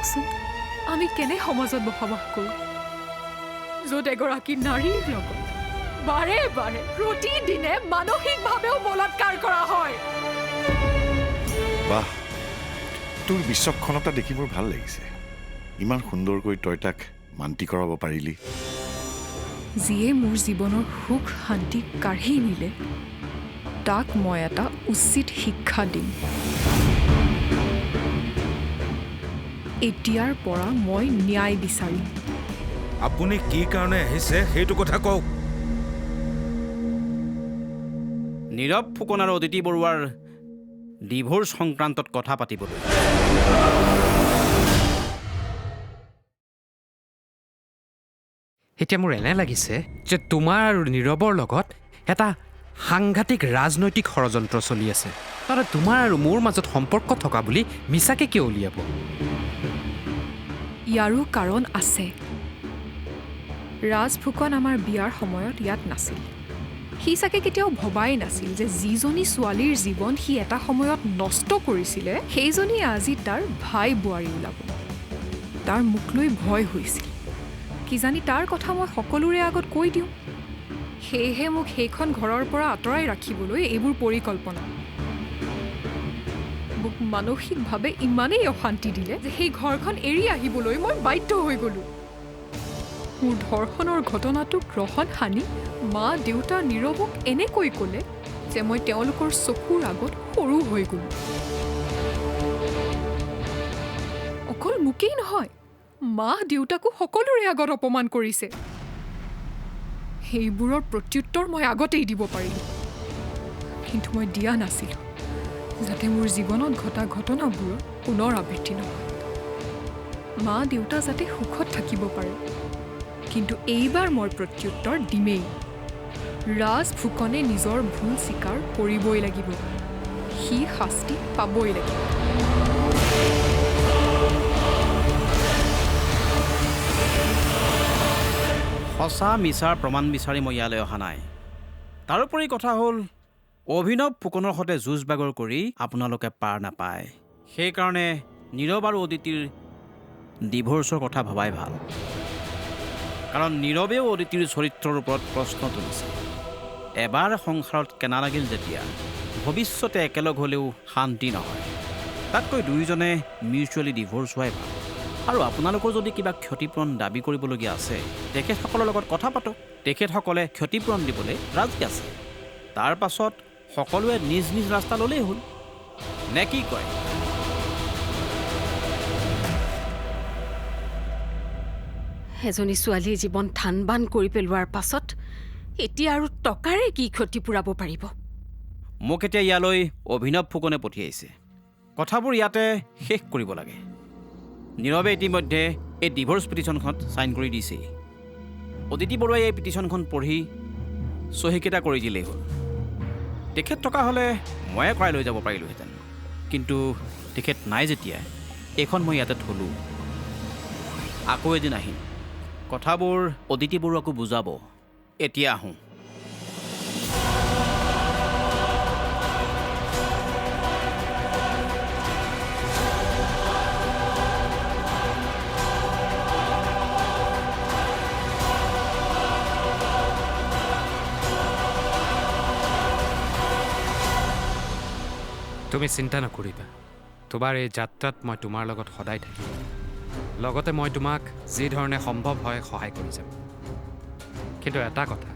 চাওকচোন আমি কেনে সমাজত বসবাস কৰোঁ য'ত এগৰাকী নাৰীৰ লগত বাৰে বাৰে প্ৰতিদিনে মানসিকভাৱেও বলাৎকাৰ কৰা হয়। বাহ, তোৰ বিচক্ষণতা দেখি মোৰ ভাল লাগিছে। ইমান সুন্দৰকৈ তই তাক মান্তি কৰাব পাৰিলি। যিয়ে মোৰ জীৱনৰ সুখ শান্তি কাঢ়ি নিলে তাক মই এটা উচিত শিক্ষা দিম। এতিয়াৰ পৰা মই ন্যায় বিচাৰিম। আপুনি কি কাৰণে আহিছে সেইটো কথা কওক। নীৰৱ ফুকন আৰু অদিতি বৰুৱাৰ ডিভোৰ্চ সংক্ৰান্তত কথা পাতিবলৈ। এতিয়া মোৰ এনে লাগিছে যে তোমাৰ আৰু নীৰৱৰ লগত এটা সাংঘাতিক ৰাজনৈতিক ষড়যন্ত্ৰ চলি আছে। তাৰমানে তোমাৰ আৰু মোৰ মাজত সম্পৰ্ক থকা বুলি মিছাকে কিয় উলিয়াব? ইয়াৰো কাৰণ আছে। ৰাজ ফুকন আমাৰ বিয়াৰ সময়ত ইয়াত নাছিল। সি চাগে কেতিয়াও ভবাই নাছিল যে যিজনী ছোৱালীৰ জীৱন সি এটা সময়ত নষ্ট কৰিছিলে সেইজনী আজি তাৰ ভাই বোৱাৰী ওলাব। তাৰ মুখ লৈ ভয় হৈছিল। কিজানি তাৰ কথা মই সকলোৰে আগত কৈ দিওঁ। সেয়েহে মোক সেইখন ঘৰৰ পৰা আঁতৰাই ৰাখিবলৈ এইবোৰ পৰিকল্পনা। মোক মানসিকভাৱে ইমানেই অশান্তি দিলে যে সেই ঘৰখন এৰি আহিবলৈ মই বাধ্য হৈ গ'লোঁ। মোৰ ধৰ্ষণৰ ঘটনাটো গ্ৰহণ সানি মা দেউতা নীৰৱক এনেকৈ ক'লে যে মই তেওঁলোকৰ চকুৰ আগত সৰু হৈ গ'লোঁ। অকল মোকেই নহয়, মা দেউতাকো সকলোৰে আগত অপমান কৰিছে। সেইবোৰৰ প্ৰত্যুত্তৰ মই আগতেই দিব পাৰিলোঁ, কিন্তু মই দিয়া নাছিলোঁ যাতে মোৰ জীৱনত ঘটা ঘটনাবোৰৰ পুনৰ আবৃত্তি নহয়। মা দেউতা যাতে সুখত থাকিব পাৰে, কিন্তু এইবাৰ মই প্ৰত্যুত্তৰ দিমেই। ৰাজ ফুকনে নিজৰ ভুল স্বীকাৰ কৰিবই লাগিব। সি শাস্তি পাবই লাগিব। সঁচা মিছাৰ প্ৰমাণ বিচাৰি মই ইয়ালৈ অহা নাই। তাৰোপৰি কথা হ'ল অভিনৱ ফুকনৰ সৈতে যুঁজ বাগৰ কৰি আপোনালোকে পাৰ নাপায়। সেইকাৰণে নীৰৱ আৰু অদিতিৰ ডিভোৰ্চৰ কথা ভবাই ভাল। কাৰণ নীৰৱেও অদিতিৰ চৰিত্ৰৰ ওপৰত প্ৰশ্ন তুলিছে। এবাৰ সংসাৰত কেনা লাগিল যেতিয়া ভৱিষ্যতে একেলগ হ'লেও শান্তি নহয়। তাতকৈ দুয়োজনে মিউচুৱেলি ডিভোৰ্চ হোৱাই ভাল। আৰু আপোনালোকৰ যদি কিবা ক্ষতিপূৰণ দাবী কৰিবলগীয়া আছে তেখেতসকলৰ লগত কথা পাতক। তেখেতসকলে ক্ষতিপূৰণ দিবলৈ ৰাজি আছে। তাৰ পাছত সকলোৱে নিজ নিজ ৰাস্তা ল'লেই হ'ল, নে কি কয়? এজনী ছোৱালীৰ জীৱন থান বান কৰি পেলোৱাৰ পাছত এতিয়া আৰু টকাৰে কি ক্ষতি পূৰাব পাৰিব? মোক এতিয়া ইয়ালৈ অভিনৱ ফুকনে পঠিয়াইছে। কথাবোৰ ইয়াতে শেষ কৰিব লাগে। নীৰৱে ইতিমধ্যে এই ডিভোৰ্চ পিটিশ্যনখনত ছাইন কৰি দিছেই। অদিতি বৰুৱাই এই পিটিশ্যনখন পঢ়ি চহীকেইটা কৰি দিলেই হ'ল। তেখেত থকা হ'লে ময়ে কৰাই লৈ যাব পাৰিলোহেঁতেন, কিন্তু তেখেত নাই যেতিয়া এইখন মই ইয়াতে থলোঁ। আকৌ এদিন আহিম, কথাবোৰ অদিতি বৰুৱাকো বুজাব। এতিয়া আহোঁ। তুমি চিন্তা নকৰিবা, তোমাৰ এই যাত্ৰাত মই তোমাৰ লগত সদায় থাকিম। লগতে মই তোমাক যি ধৰণে সম্ভৱ হয় সহায় কৰি যাম। কিন্তু এটা কথা,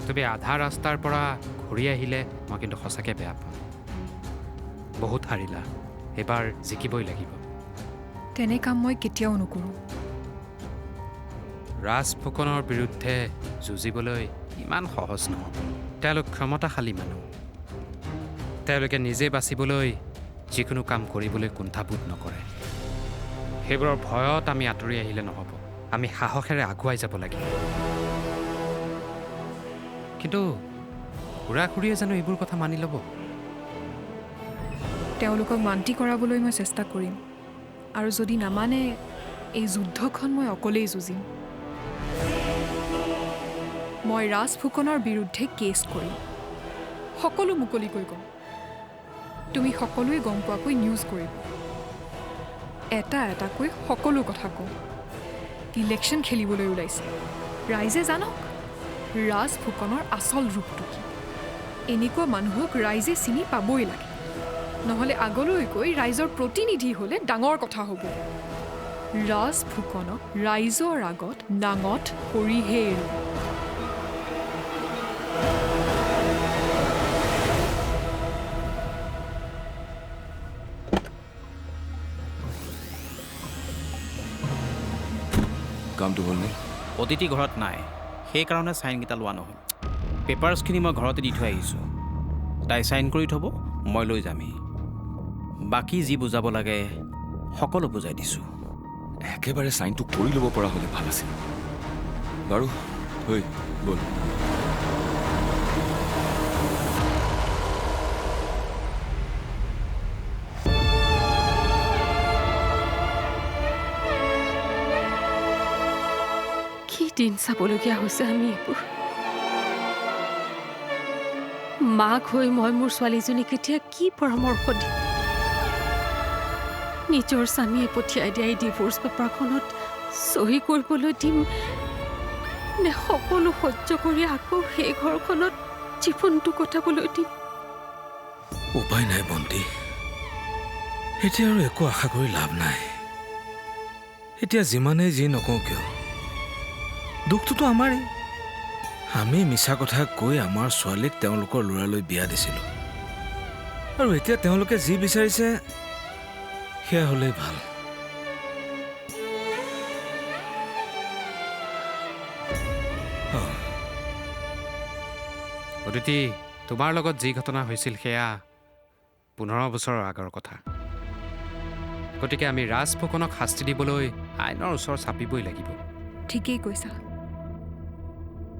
তুমি আধা ৰাস্তাৰ পৰা ঘূৰি আহিলে মই কিন্তু সঁচাকৈ বেয়া পাম। বহুত হাৰিলা, এইবাৰ জিকিবই লাগিব। তেনে কাম মই কেতিয়াও নকৰোঁ। ৰাজ ফুকনৰ বিৰুদ্ধে যুঁজিবলৈ ইমান সহজ নহ'ব। তেওঁলোক ক্ষমতাশালী মানুহ। তেওঁলোকে নিজে বাচিবলৈ যিকোনো কাম কৰিবলৈ কুণ্ঠাবোধ নকৰে। সেইবোৰৰ ভয়ত আমি আঁতৰি আহিলে নহ'ব। আমি সাহসেৰে আগুৱাই যাব লাগিব। কিন্তু খুৰা খুৰীয়ে জানো এইবোৰ কথা মানি ল'ব? তেওঁলোকক মান্তি কৰাবলৈ মই চেষ্টা কৰিম, আৰু যদি নামানে এই যুদ্ধখন মই অকলেই যুঁজিম। মই ৰাজ ফুকনৰ বিৰুদ্ধে কেছ কৰিম, সকলো মুকলিকৈ ক'ম। তুমি সকলোৱে গম পোৱাকৈ নিউজ কৰিব। এটা এটাকৈ সকলো কথা কওঁ ইলেকশ্যন খেলিবলৈ ওলাইছে ৰাইজে জানক ৰাজ ফুকনৰ আচল ৰূপটো কি এনেকুৱা মানুহক ৰাইজে চিনি পাবই লাগে নহ'লে আগলৈকৈ ৰাইজৰ প্ৰতিনিধি হ'লে ডাঙৰ কথা হ'ব ৰাজ ফুকনক ৰাইজৰ আগত নাঙঠ কৰিহে এৰো কামটো হ'লনে অতিথি ঘৰত নাই সেইকাৰণে চাইনকেইটা লোৱা নহ'ল পেপাৰ্ছখিনি মই ঘৰতে দি থৈ আহিছোঁ তাই চাইন কৰি থ'ব মই লৈ যামহি বাকী যি বুজাব লাগে সকলো বুজাই দিছোঁ একেবাৰে চাইনটো কৰি ল'ব পৰা হ'লে ভাল আছিল বাৰু হৈ ব'ল কি দিন চাবলগীয়া হৈছে আমি এইবোৰ মাক হৈ মই মোৰ ছোৱালীজনীক এতিয়া কি পৰামৰ্শ দিম নিজৰ স্বামীয়ে পঠিয়াই দিয়া এই ডিভোৰ্চ পেপাৰখনত চহী কৰিবলৈ দিম নে সকলো সহ্য কৰি আকৌ সেই ঘৰখনত জীৱনটো কটাবলৈ দিম উপায় নাই বন্তি এতিয়া আৰু একো আশা কৰি লাভ নাই এতিয়া যিমানেই যি নকওঁ কিয় দুখটোতো আমাৰেই আমি মিছা কথা কৈ আমাৰ ছোৱালীক তেওঁলোকৰ ল'ৰালৈ বিয়া দিছিলোঁ আৰু এতিয়া তেওঁলোকে যি বিচাৰিছে সেয়া হ'লেই ভাল অদিতি তোমাৰ লগত যি ঘটনা হৈছিল সেয়া 15 বছৰৰ আগৰ কথা গতিকে আমি ৰাজ ফুকনক শাস্তি দিবলৈ আইনৰ ওচৰ চাপিবই লাগিব ঠিকেই কৈছা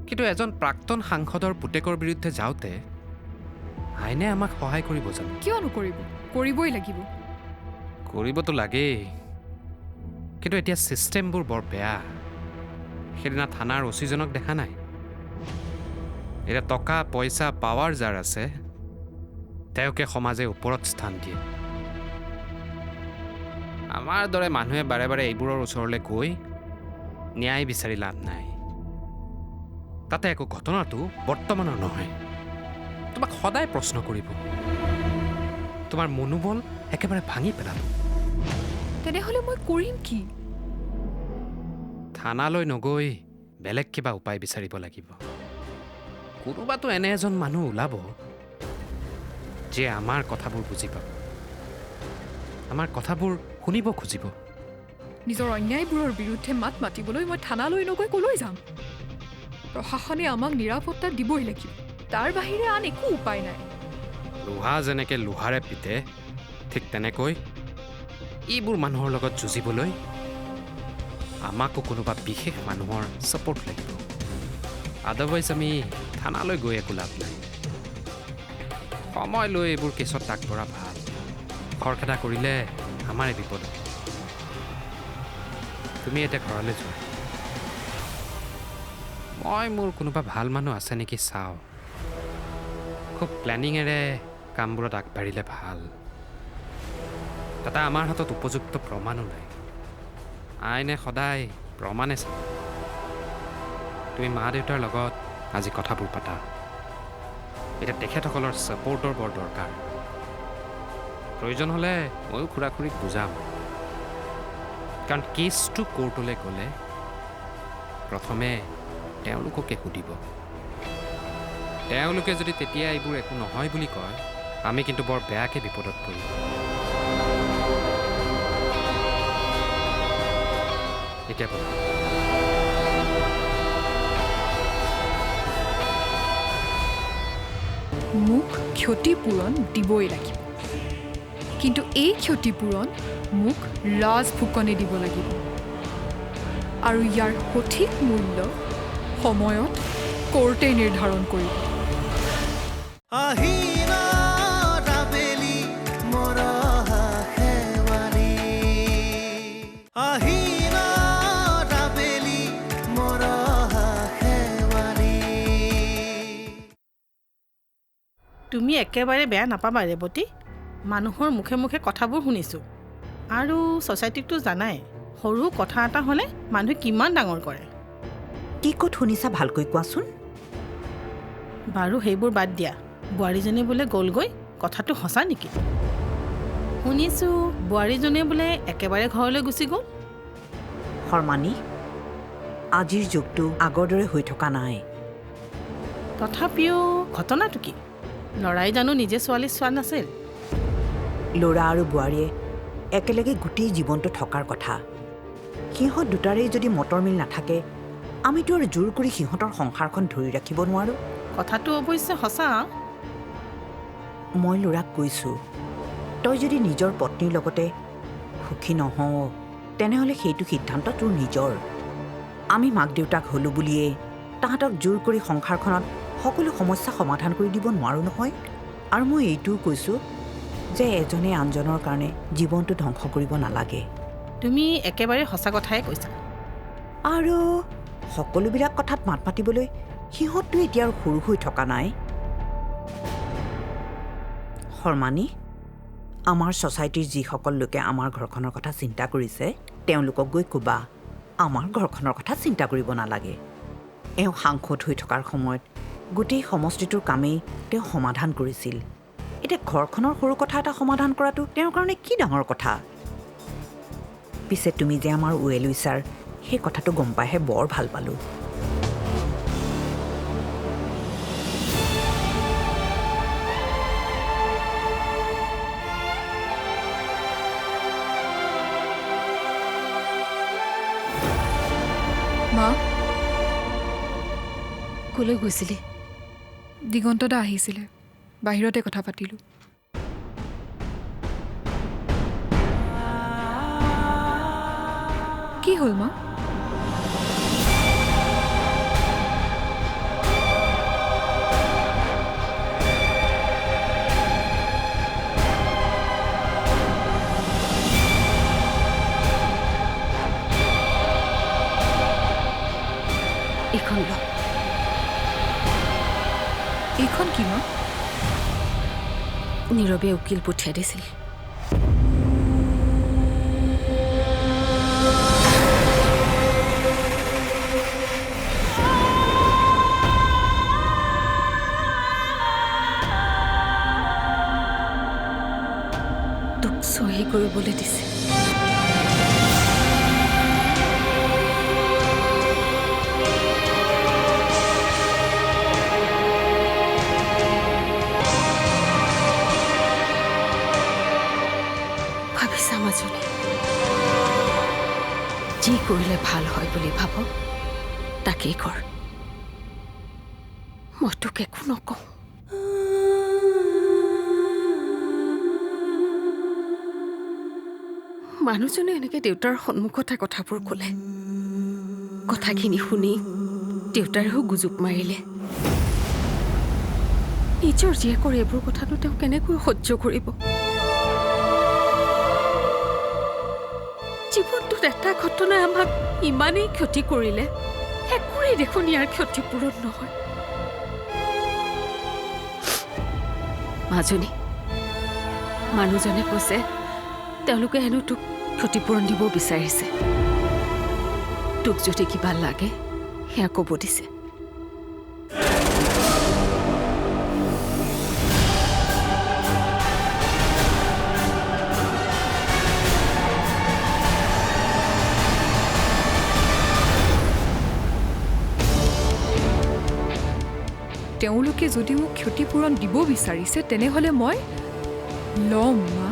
কিন্তু এজন প্ৰাক্তন সাংসদৰ পুতেকৰ বিৰুদ্ধে যাওঁতে আইনে আমাক সহায় কৰিব জানো কিয় নকৰিব কৰিবই লাগিব কৰিবতো লাগেই কিন্তু এতিয়া ছিষ্টেমবোৰ বৰ বেয়া সেইদিনা থানাৰ অচিজনক দেখা নাই এতিয়া টকা পইচা পাৱাৰ যাৰ আছে তেওঁকে সমাজে ওপৰত স্থান দিয়ে আমাৰ দৰে মানুহে বাৰে বাৰে এইবোৰৰ ওচৰলৈ গৈ ন্যায় বিচাৰি লাভ নাই তাতে একো ঘটনাটো বৰ্তমানৰ নহয় তোমাক সদায় প্ৰশ্ন কৰিব তোমাৰ মনোবল একেবাৰে ভাঙি পেলাব তেনেহ'লে মই কৰিম কি থানালৈ নগৈ বেলেগ কিবা উপায় বিচাৰিব লাগিব কোনোবাতো এনে এজন মানুহ ওলাব যে আমাৰ কথাবোৰ বুজি পাব আমাৰ কথাবোৰ শুনিব খুজিব নিজৰ অন্যায়বোৰৰ বিৰুদ্ধে মাত মাতিবলৈ মই থানালৈ নগৈ কলৈ যাম প্ৰশাসনে আমাক নিৰাপত্তা দিবই লাগিব তাৰ বাহিৰে আন একো উপায় নাই লোহা যেনেকৈ লোহাৰে পিতে ঠিক তেনেকৈ এইবোৰ মানুহৰ লগত যুঁজিবলৈ আমাকো কোনোবা বিশেষ মানুহৰ ছাপৰ্ট লাগিব আদাৰৱাইজ আমি থানালৈ গৈ একো লাভ নাই সময় লৈ এইবোৰ কেছত আগবঢ়া ভাল খৰখেদা কৰিলে আমাৰে বিপদ তুমি এতিয়া ঘৰলৈ যোৱা মই মোৰ কোনোবা ভাল মানুহ আছে নেকি চাওঁ খুব প্লেনিঙেৰে কামবোৰত আগবাঢ়িলে ভাল তাতে আমাৰ হাতত উপযুক্ত প্ৰমাণো নাই আইনে সদায় প্ৰমাণে চাব তুমি মা দেউতাৰ লগত আজি কথাবোৰ পাতা এতিয়া তেখেতসকলৰ ছাপৰ্টৰ বৰ দৰকাৰ প্ৰয়োজন হ'লে ময়ো খুৰা খুৰীক বুজাম কাৰণ কেছটো কোৰ্টলৈ গ'লে প্ৰথমে তেওঁলোককে সুধিব তেওঁলোকে যদি তেতিয়া এইবোৰ একো নহয় বুলি কয় আমি কিন্তু বৰ বেয়াকৈ বিপদত পৰিম এতিয়া বলা মোক ক্ষতিপূৰণ দিবই লাগিব কিন্তু এই ক্ষতিপূৰণ মোক ৰাজ ফুকনে দিব লাগিব আৰু ইয়াৰ সঠিক মূল্য সময়ত কোৰ্টে নিৰ্ধাৰণ কৰিব তুমি একেবাৰে বেয়া নাপাবা ৰেৱতী মানুহৰ মুখে মুখে কথাবোৰ শুনিছোঁ আৰু ছ'চাইটিকটো জানাই সৰু কথা এটা হ'লে মানুহে কিমান ডাঙৰ কৰে। কি ক'ত শুনিছা ভালকৈ কোৱাচোন। বাৰু সেইবোৰ বাদ দিয়া, বোৱাৰীজনী বোলে গ'লগৈ, কথাটো সঁচা নেকি? শুনিছোঁ বোৱাৰীজনীয়ে বোলে একেবাৰে ঘৰলৈ গুচি গ'ল। শৰ্মানী, আজিৰ যুগটো আগৰ দৰে হৈ থকা নাই। তথাপিও ঘটনাটো কি? ল'ৰাই জানো নিজে ছোৱালী চোৱা নাছিল? ল'ৰা আৰু বোৱাৰীয়ে একেলগে গোটেই জীৱনটো থকাৰ কথা। সিহঁত দুটাৰেই যদি মতৰ মিল নাথাকে, আমিতো আৰু জোৰ কৰি সিহঁতৰ সংসাৰখন ধৰি ৰাখিব নোৱাৰোঁ। কথাটো অৱশ্যে সঁচা। মই ল'ৰাক কৈছোঁ, তই যদি নিজৰ পত্নীৰ লগতে সুখী নহওঁ তেনেহ'লে সেইটো সিদ্ধান্ত তোৰ নিজৰ। আমি মাক দেউতাক হ'লোঁ বুলিয়ে তাহাঁতক জোৰ কৰি সংসাৰখনত সকলো সমস্যা সমাধান কৰি দিব নোৱাৰোঁ নহয়। আৰু মই এইটোও কৈছোঁ যে এজনে আনজনৰ কাৰণে জীৱনটো ধ্বংস কৰিব নালাগে। তুমি একেবাৰে সঁচা কথাই কৈছা। আৰু সকলোবিলাক কথাত মাত মাতিবলৈ সিহঁতটো এতিয়া আৰু সৰু হৈ থকা নাই। শৰ্মানী, আমাৰ ছ'চাইটিৰ যিসকল লোকে আমাৰ ঘৰখনৰ কথা চিন্তা কৰিছে তেওঁলোকক গৈ ক'বা আমাৰ ঘৰখনৰ কথা চিন্তা কৰিব নালাগে। এওঁ সাংসদ হৈ থকাৰ সময়ত গোটেই সমষ্টিটোৰ কামেই তেওঁ সমাধান কৰিছিল। এতিয়া ঘৰখনৰ সৰু কথা এটা সমাধান কৰাটো তেওঁৰ কাৰণে কি ডাঙৰ কথা। পিছে তুমি যে আমাৰ ৱেল উইচাৰ, সেই কথাটো গম পাইহে বৰ ভাল পালোঁ। মা, ক'লৈ গৈছিলি? দিগন্ত দা আহিছিলে, বাহিৰতে কথা পাতিলোঁ। কি হ'ল মা? এইখন ল। এইখন কি মা? নীৰৱে উকিল পঠিয়াই দিছিল। তোক চহী কৰিবলৈ দিছে। ভাবিছা মাজনী, যি কৰিলে ভাল হয় বুলি ভাব তাকেই কৰ। মই তোক একো নকওঁ। মানুহজনে এনেকৈ দেউতাৰ সন্মুখতে কথাবোৰ ক'লে। কথাখিনি শুনি দেউতাৰেও গুজুপ মাৰিলে। নিজৰ জীয়েকৰ এইবোৰ কথাটো তেওঁ কেনেকৈ সহ্য কৰিব? জীৱনটোত এটা ঘটনাই আমাক ইমানেই ক্ষতি কৰিলে, একোৰেই দেখোন ইয়াৰ ক্ষতিপূৰণ নহয়। মাজনী, মানুহজনে কৈছে তেওঁলোকে হেনো তোক ক্ষতিপূৰণ দিব বিচাৰিছে। তোক যদি কিবা লাগে সেয়া ক'ব দিছে। তেওঁলোকে যদি মোক ক্ষতিপূৰণ দিব বিচাৰিছে তেনেহ'লে মই ল'ম মা।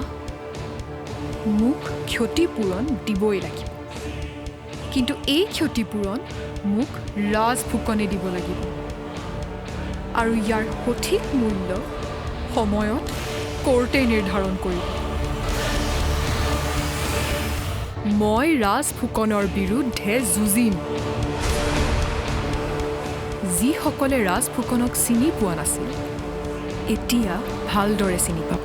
মোক ক্ষতিপূৰণ দিবই লাগিব, কিন্তু এই ক্ষতিপূৰণ মোক ৰাজ ফুকনে দিব লাগিব। আৰু ইয়াৰ সঠিক মূল্য সময়ত কোৰ্টে নিৰ্ধাৰণ কৰিব। মই ৰাজ ফুকনৰ বিৰুদ্ধে যুঁজিম। যিসকলে ৰাজ ফুকনক চিনি পোৱা নাছিল এতিয়া ভালদৰে চিনি পাব।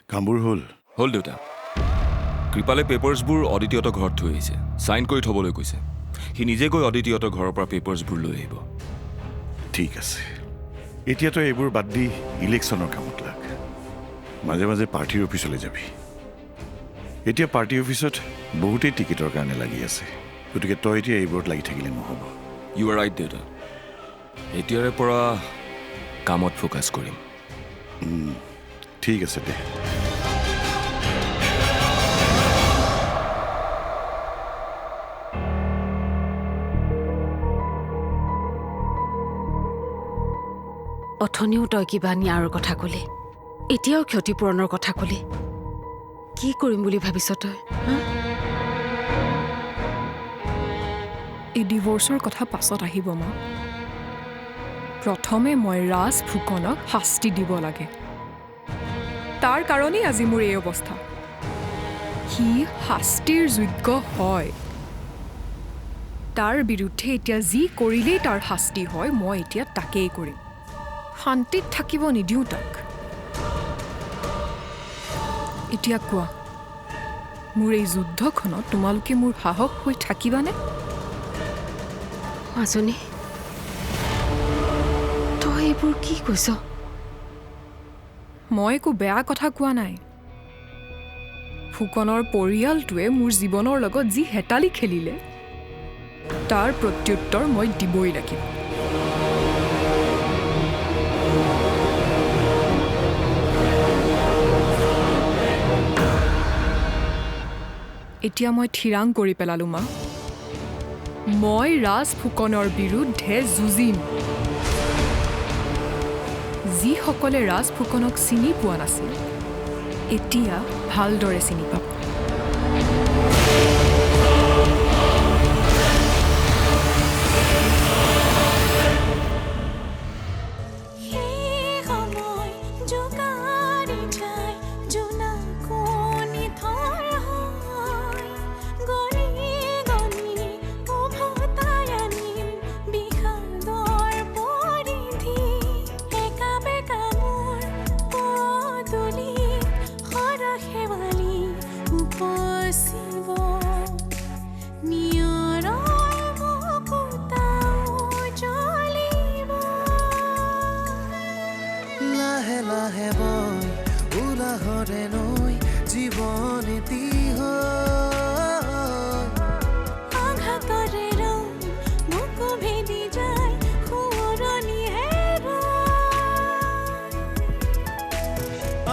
কামবোৰ হ'ল? হ'ল দেউতা। কৃপালে পেপাৰ্ছবোৰ অদিতিহঁতৰ ঘৰত থৈ আহিছে, চাইন কৰি থ'বলৈ কৈছে। সি নিজে গৈ অদিতিহঁতৰ ঘৰৰ পৰা পেপাৰ্ছবোৰ লৈ আহিব। ঠিক আছে, এতিয়া তই এইবোৰ বাদ দি ইলেকশ্যনৰ কামত লাগ। মাজে মাজে পাৰ্টিৰ অফিচলৈ যাবি। এতিয়া পাৰ্টি অফিচত বহুতেই টিকেটৰ কাৰণে লাগি আছে, গতিকে তই এতিয়া এইবোৰত লাগি থাকিলে নহ'ব। ইউ আৰ ৰাইট দেউতা। এতিয়াৰে পৰা কামত ফ'কাছ কৰিম। ঠিক আছে দে। অথনিও তই কিবা ন্যায়ৰ কথা ক'লি, এতিয়াও ক্ষতিপূৰণৰ কথা ক'লি। কি কৰিম বুলি ভাবিছ তই? এই ডিভ'ৰ্চৰ কথা পাছত আহিব মা। প্ৰথমে মই ৰাজ ফুকনক শাস্তি দিব লাগে। তাৰ কাৰণেই আজি মোৰ এই অৱস্থা। সি শাস্তিৰ যোগ্য হয়। তাৰ বিৰুদ্ধে এতিয়া যি কৰিলেই তাৰ শাস্তি হয়, মই এতিয়া তাকেই কৰিম। শান্তিত থাকিব নিদিওঁ তাক। এতিয়া কোৱা, মোৰ এই যুদ্ধখনত তোমালোকে মোৰ সাহস হৈ থাকিবানে? মাজনী, তই এইবোৰ কি কৈছ? মই একো বেয়া কথা কোৱা নাই। ফুকনৰ পৰিয়ালটোৱে মোৰ জীৱনৰ লগত যি হেতালি খেলিলে, তাৰ প্ৰত্যুত্তৰ মই দিবই লাগিব। এতিয়া মই থিৰাং কৰি পেলালোঁ মা। মই ৰাজ ফুকনৰ বিৰুদ্ধে যুঁজিম। যিসকলে ৰাজ ফুকনক চিনি পোৱা নাছিল, এতিয়া ভালদৰে চিনি পাব।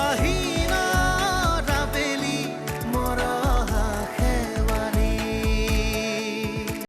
আহি